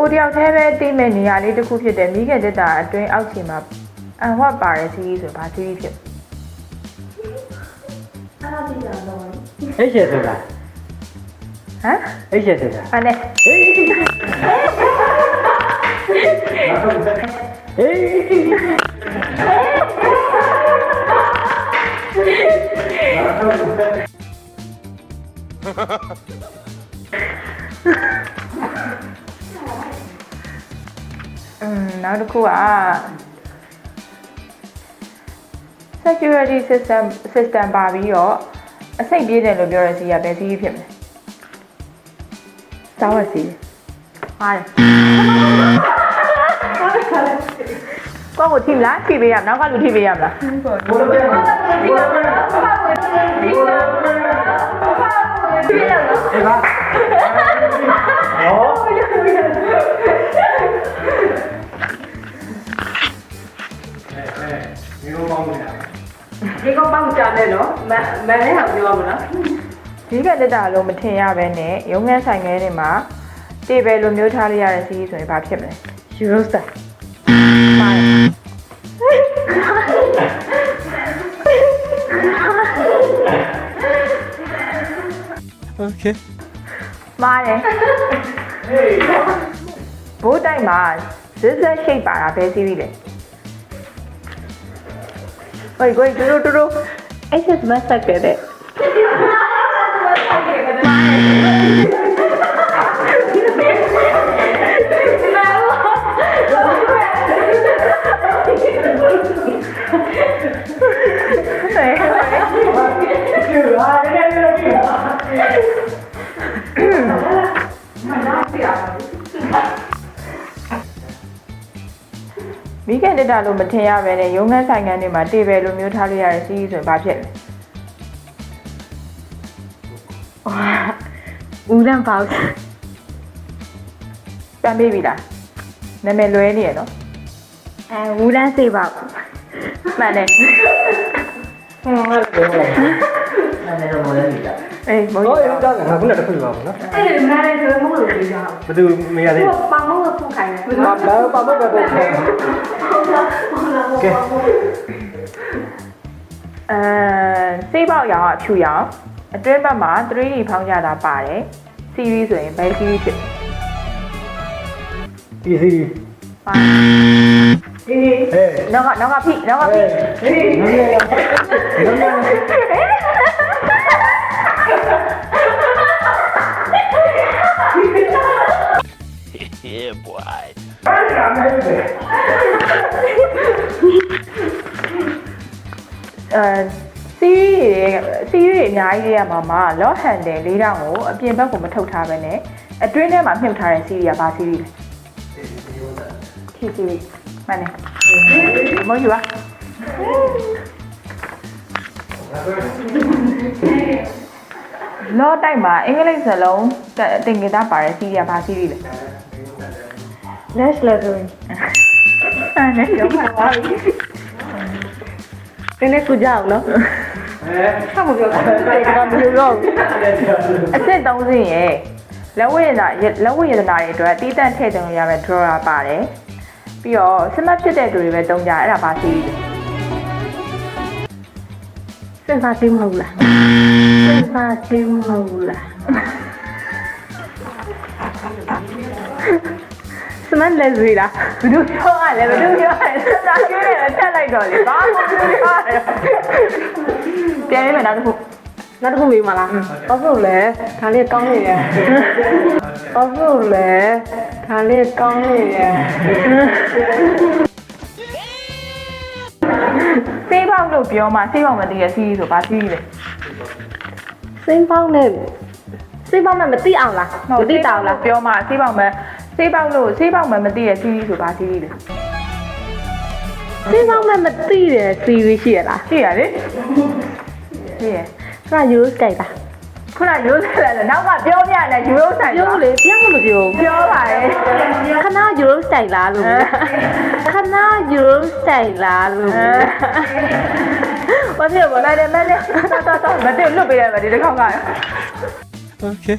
ကိုတယောက်တည်းပဲတိမဲ့နေရာလေးတစ်ခုဖြစ်တဲ့မိခင်တက်တာအတွင်းအောက်ခြေမှာအန်ဝတ်ပါတဲ့စီးဆိုဘာစီးဖြစ်အဲ့ဒါပြီးတော့တော့ အဲ့ရှယ်ဆိုတာ ဟမ် အဲ့ရှယ်ဆိုတာ အဲ့နဲ့ ဟေးနောက်တစ်ခုက security system ပါပြီးတော့အစိတ်ပြေးတယ်လို့ပြောရစီကဘယ်စီးဖြစ်မလဲစောင်းရစီဟာတယ်ကိုထိမလားထိပေးရမနောက်ကလူထိပေးရမလားဘိုးလည်းပဲဘိုးလည်းပဲအေးပါဒီကောင်ပေါက်ကြတယ်နော်မလဲဟာပြောမလား ဒီကတက်တာလို့မထင်ရပဲနဲ့ရုံငန်းဆိုင်ငယ်တွေမှာတေဘယ်လိုမျိုးထားလိုက်ရတဲ့စီးဆိုရင်ဘာဖြစ်မလဲ Eurostar โอเคမားတယ်ဘိုးတိုက်မှာဇက်ဇက်ရှိတ်ပါတာဘယ်စီးပြီလဲဟိုကိုတူအဲ့ချက်မဆက်ခဲ့တဲ့မိခင်တက်တာလို့မထင်ရပဲနဲ့ရုံငန်းဆိုင်ငန်းတွေမှာတေဘယ်လိုမျိုးထားလို့ရတဲ့စီးဆိုရင်ဘာဖြစ်လဲဦးလန့်ပေါက်ပြန်ပေးပြီလားနာမည်လွဲနေရနော်ဦးလန့်စေပေါက်မှန်တယ်အဲ့ဒါမိုးလည်းကြအေးမိုး ဟောရုပ်တော့ငါခုနကတစ်ခုပါဘူးနော်အဲ့ဒီမနားလည်းဆိုမဟုတ်လို့ပြောကြအောင် ဘယ်သူမရသေးဘူး ပေါင်မို့ဖုန်ခိုင်းတယ်ဘာပါမပဲပဲကဲစေးပေါက်ရောင်အဖြူရောင်အတွင်းဘက်မှာ 3D ဖောင်းကြတာပါတယ် series ဆိုရင်ဘယ် series ဖြစ် ဒီစီ ပါ အေး ဟဲ့ နောက်ကဖိဟေးနော်Yeah, boy. series တွေအများကြီးရမှာမှာ lock handle ၄တောင်ကိုအပြင်ဘက်ကိုမထုတ်ထားပဲနဲ့အတွင်းထဲမှာမြုပ်ထားတဲ့ series ကဘာ series လဲ T series မှန်တယ်မဟုတ်ဘူးလားလောတိုက်မှာအင်္ဂလိပ်စလုံးတင်ကြတာပါတဲ့ series ကဘာ series လဲ Lash lettering အဲ့နဲ့ရောပါပါပြီနည်းနည်းကူကြအောင်နော်ဆက်မပြောဘူးတေကမပြောတော့အစစ်30ရဲ့လက်ဝဲရတနာတွေအတွက်တီးတန့်ထည့်သွင်းရမယ့် drawer ပါတယ်ပြီးတော့စမတ်ဖြစ်တဲ့သူတွေပဲတုံးကြအဲ့ဒါပါစီးတယ် စဉ်းစားကြည့်မဟုတ်လားစဉ်းစားကြည့်မဟုတ်လားစမန်လက်စီလား ဘယ်သူပြောရလဲဘယ်သူပြောရလဲစဉ်းစားကြည့်တယ်ထက်လိုက်တော့လေဘာမှမပြောရတော့ပြန်ရမယ်နောက်တစ်ခုနောက်တစ်ခုမေးမလားဘာလို့လဲဒါလေးကောင်းနေတယ်ဘာလို့လဲဒါလေးကောင်းနေတယ် စေးပေါက်လို့ပြောမှစေးပေါက်မသိရစီးဆိုဘာစီးလဲ စိမ့်ပေါက်နဲ့စိမ့်ပေါက်နဲ့မသိအောင်လားမသိတောင်လား ပြောမှစေးပေါက်မမသိရစီးဆိုဘာစီးလဲ စိမ့်ပေါက်နဲ့မသိတယ်စီရီရှိရလား သိရလေသိရ ခဏယူစကြိုက်တာ ခုနရိုးဆက်လာနောက်ကပြောပြတယ်ယူရိုးဆိုင် ပြောလေပြောမလို့ပြောပါရဲ့ ခဏယူရိုစတိုင်လားလို့ခဏယူရိုစတိုင်လားလို့ဘာဖြစ်လဲမလဲတော်မတက်လွတ်ပေးရမယ်ဒီတစ်ခေါက်က Okay.